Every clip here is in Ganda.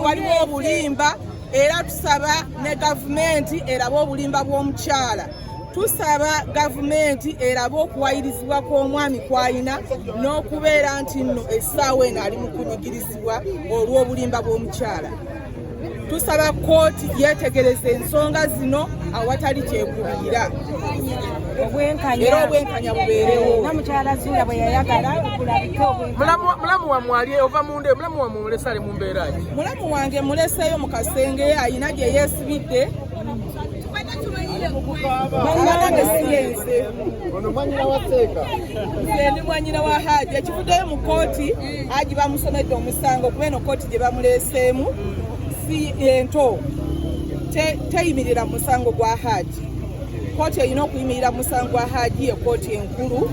waliwo obulimba era tusaba ne gavumenti erabe obulimba bw'omukyala. Tusaba gavumenti erabe okuwayirizibwa kw'omwami kw'alina n'okubeera nti nno essaawa eno ali mu kunyigirizibwa olw'obulimba bw'omukyala. Tusaba kooti yeetegereza ensonga zino awatali kyekubira era obwenkanya bubeerewo. Namukyala Zuula bwe yayagala okulabika obwenkanya. Mulamu wa mwali ova munde, mulamu wa mulesa ali mu mbeera ki? Mulamu wange muleseeyo mu kasenge ayina gye yeesibidde. Ndi mwanyina wa Hajji ekivuddeyo mu kooti. Hajji bamusomedde omusango kuba eno kooti gye bamuleeseemu si ento teyimirira musango gwa Hajji. Kooti erina okuyimirira musango gwa Hajji ye kooti enkulu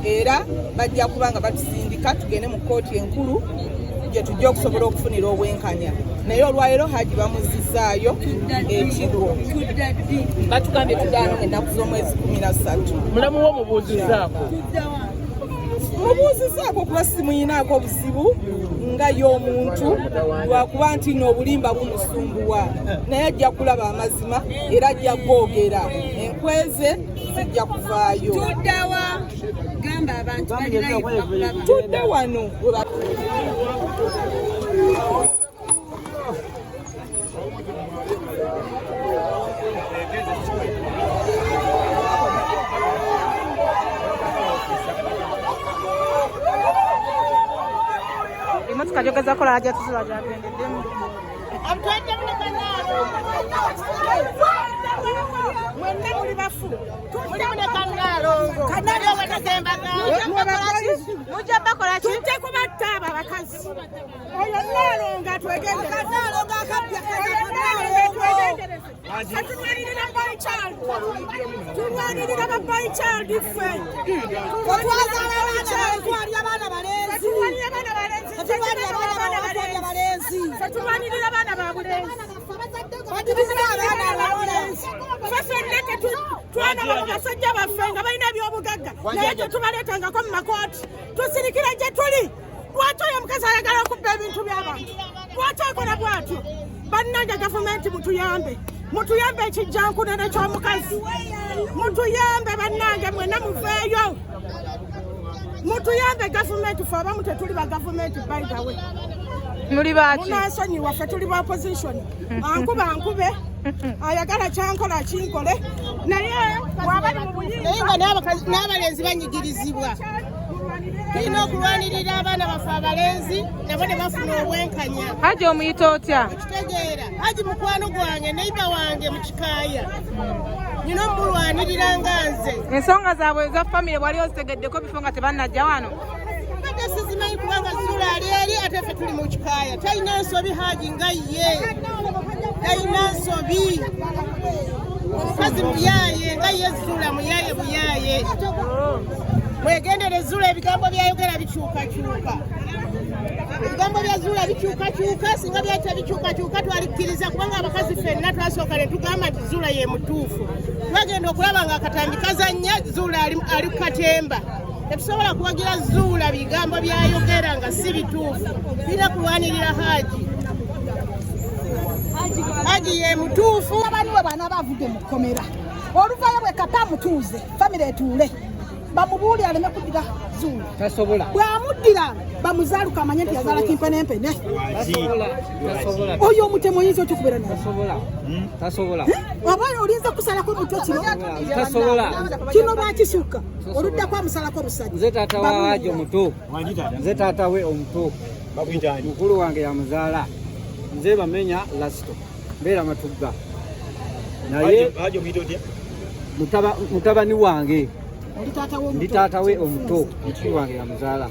era bajja kuba nga batusindika tugende mu kooti enkulu gye tujja okusobola okufunira obwenkanya. Naye olwaleero Hajji bamuzizaayo ekiro. Batugambye tugaano ennaku z'omwezi 13. Mulamu wo mubuuzizaako? Mubuuzizaako kuba simuyinaako obuzibu nga y'omuntu lwakuba nti n'obulimba bumusumbuwa. Naye ajja kulaba amazima era ajja kwogera. Enkweze zijja kuvaayo. Tuddawa gamba abantu balina tudda wano. Imotoka jogeza kola haja tusula jagendedemu. Amtwende mune kanalo. Mwenna muli bafu. Muli mune kanalo. Kanalo wanasembaga. Mujja bakola ki? Tujja kubatta abakazi. Oyo nalo nga twegende. Kanalo nga kapya kanalo. Atulwanirira boy child. Tulwanirira ba boy child different. Twazala boy child twali abana balenzi. Twali abana balenzi. Twali abana balenzi. Twali abana babulenzi. Twana abasajja baffe nga balina by'obugagga naye tetubaleetangako mu makooti tusirikira gye tuli. Lwaki oyo omukazi ayagala okubba ebintu by'abantu? Lwaki akola bw'atyo? Bannange gavumenti mutuyambe, mutuyambe ekijjankunene ky'omukazi, mutuyambe bannange mwenna muveeyo, mutuyambe gavumenti. Ffe abamu tetuli ba gavumenti by the way. Muli baki? Munansonyiwa ffe tuli ba opposition. Ankuba ankube ayagala kyankola kinkole naye wabali mu buyinza n'abalenzi banyigirizibwa. Tulina okulwanirira abaana baffe abalenzi nabo ne bafuna obwenkanya. Hajji omuyita otya? Okitegeera Hajji mukwano gwange neiba wange mu kikaaya. Nina omulwanirira nga nze. Ensonga zaabwe eza famire wali ozitegeddeko bifo nga tebannajja wano? Badde sizimanyi kubanga Zuula ali eri ate ffe tuli mu kikaaya. Talina nsobi Hajji nga ye. Talina nsobi. Omukazi muyaaye nga ye Zuula muyaaye buyaaye. Mwegendere Zuula ebigambo byayogera bikyukakyuka. Ebigambo bya Zuula bikyukakyuka singa byata bikyukakyuka twalikkiriza kubanga abakazi ffenna twasooka ne tugamba nti Zuula ye mutuufu. Twagenda okulaba nga akatambi kazannya Zuula ali ku katemba. Tetusobola kuwagira Zuula bigambo byayogera nga si bituufu. Tulina kulwanirira Hajji. Hajji ye mutuufu. Abaliwe bana bavudde mu kkomera. Oluvayo bwe kata mutuuze famire etuule. Bamubuuli aleme kuddira Zuula. Tasobola. Bw'amuddira bamuzaaluka amanye nti yazaala kimpenempene. Tasobola. Oyo omutemu oyinza otya okubeera naye? Tasobola. Oba oyinza kusalako omutwe kino? Tasobola. Kino lwakisuka oluddako amusalako omusajja. Nze taata wa Hajji omuto. Nze taata we omuto. Mukulu wange yamuzaala. Nze bamenya lasito. Mbeera Matugga. Naye Hajji omuyita otya? mutabani wange. Ndi taata we omuto. Mukulu wange yamuzaala.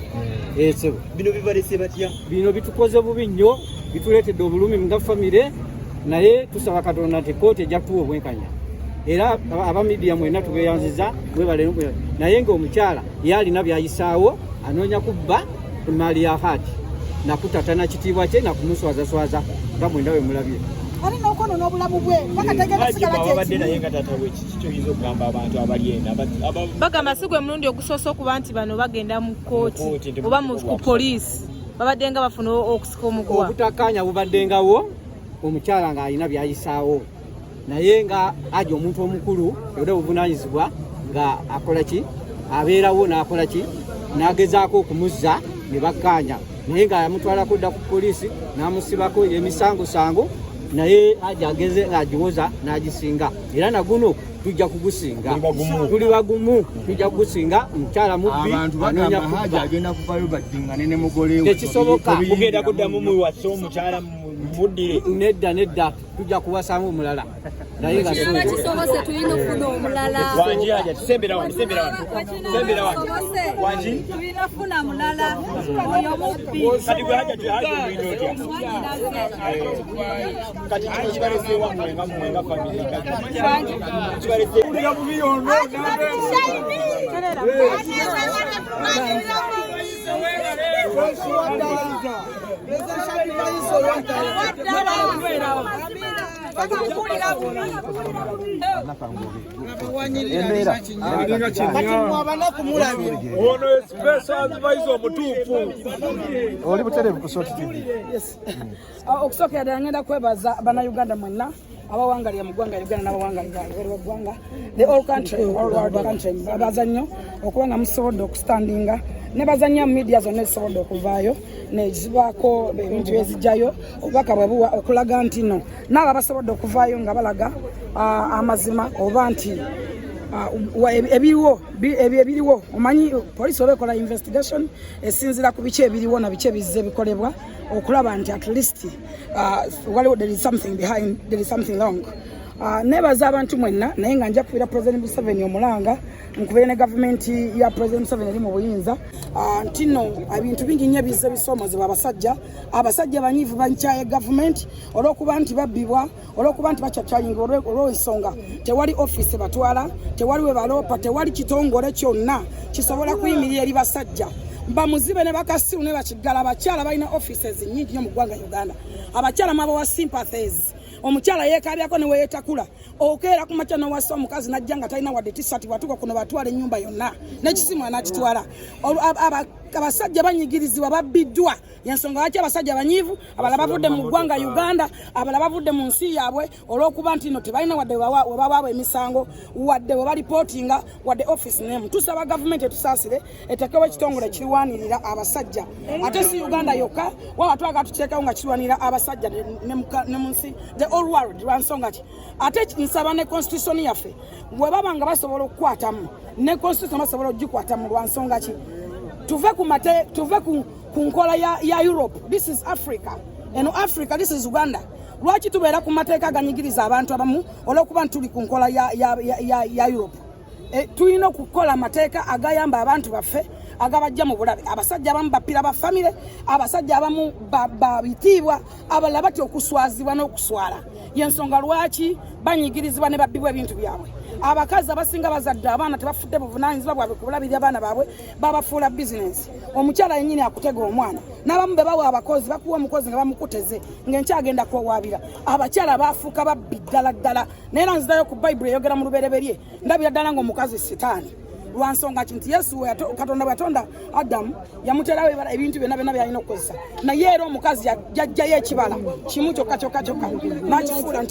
Esebo. Bino bibalese batya? Bino bitukoze bubi nnyo, bituleetedde obulumi nga famire, naye tusaba Katonda nti kooti ejja kutuwa obwenkanya. Era aba media mwena tubeeyanziza mwebale naye ng'omukyala ye alina byayisaawo anoonya kubba emaali ya Hajji nakutatana kitiibwa kye nakumuswazaswaza nga mwenda we mulabye. alina okwonoona obulamu bwe bakategeka sigala kyekibadde naye nga taata we kiki kyoyinza okugamba abantu abali eno bagamba si gwe mulundi ogusoosa okuba nti bano bagenda mu kooti oba ku poliisi babadde nga bafuna okusika omuguwa. Obutakkaanya bubaddengawo omukyala ng'alina byayisaawo naye nga aja omuntu omukulu era obuvunaanyizibwa nga akola ki abeerawo n'akola ki n'agezaako okumuzza ne bakkaanya naye nga yamutwalako dda ku poliisi n'amusibako emisangosango naye aja ageze ng'agiwoza n'agisinga era naguno tujja kugusinga tuli bagumu tujja kugusinga omukyala mubbi anoonya kubba agenda kuvayo baddingane ne mugole we tekisoboka kugenda kuddamu muwasa omukyala muddire nedda tujja kuwasaamu omulala naye nga kisobose tulina okufuna omulala wanji aja tusembera wano wanji tulina kufuna mulala oyo mubbi kati gwe haja tulina otya kati kibaleseewa mwenga famire kibalesee bubiyondo oli butereevu ku Sort TV. Okusookera ddala ngenda kwebaza bannayuganda mwenna abawangalira mu ggwanga Uganda n'abawangalira ebweru w'eggwanga the all country all world country babaza nnyo okuba nga musobodde okustandinga ne bazannya media zonna ezisobodde okuvaayo nezibaako ebintu ezijjayo obubaka bwe buwa okulaga nti no naabo abasobodde okuvaayo nga balaga amazima oba nti ebiriwo omanyi poliisi oba ekola investigation esinzira ku biki ebiriwo na biki ebizze bikolebwa okulaba nti at least waliwo there is something behind, there is something wrong. Nebaza abantu mwenna naye nga nja kubeera President Museveni omulanga nkubere ne gavumenti ya President Museveni eri mu buyinza nti no ebintu bingi nnyo bizze bisoomozebwa abasajja banyiivu bankyaye gavumenti olw'okuba nti babbibwa olw'okuba nti bacaccayinga olw'ensonga tewali offisi batwala tewali we baloopa tewali kitongole kyonna kisobola kuyimirira eri basajja bamuzibe ne bakasiru ne bakiggala abakyala balina offices nnyingi nnyo mu ggwanga Uganda abakyala mwabo wa sympathies omukyala yeekabyako ne weyeetakula okeera ku makya n'owasa omukazi najja nga talina wadde tisati watuuka kuno batwala ennyumba yonna n'ekisimu anaakitwala abasajja banyigirizibwa babbiddwa yensonga lwaki abasajja banyiivu abala bavudde mu ggwanga Uganda abala bavudde mu nsi yaabwe olw'okuba nti no tebalina wadde webawaabwa emisango wadde we balipootinga wadde office name tusaba gavumenti etusaasire etekewo ekitongole kirwanirira abasajja ate si Uganda yokka waba twaga tuteekawo nga kirwanirira abasajja ne mu nsi the all world lwansonga ki ate nsaba ne constitution yaffe bwe baba nga basobola okukwatamu ne constitution basobola okugikwatamu lwansonga ki tuve ku nkola ya Europe. This is Africa. Eno Africa, this is Uganda. Lwaki tubeera ku mateeka aganyigiriza abantu abamu olw'okuba tuli ku nkola ya Europe. Tulina okukola amateeka agayamba abantu baffe agabajja mu bulabe. Abasajja abamu bappira ba famire, abasajja abamu babitiibwa, abalala batya okuswazibwa n'okuswala. Yensonga lwaki banyigirizibwa ne babbibwa ebintu byabwe. Abakazi abasinga bazadde abaana tebafudde buvunaanyizibwa bwabwe ku bulabirira abaana baabwe babafuula bizinensi omukyala yennyini akutega omwana n'abamu be bawa abakozi bakuwa omukozi nga bamukuteze ng'enkyagenda kwowaabira abakyala baafuuka babbi ddala naye nzirayo ku bayibuli eyogera mu lubereberye ndabira ddala ng'omukazi sitaani lwansonga ki nti Yesu Katonda bwe yatonda Adamu yamuterawo ebintu byonna byalina okukozesa naye era omukazi yajjayo ekibala kimu kyokka n'akifuula nti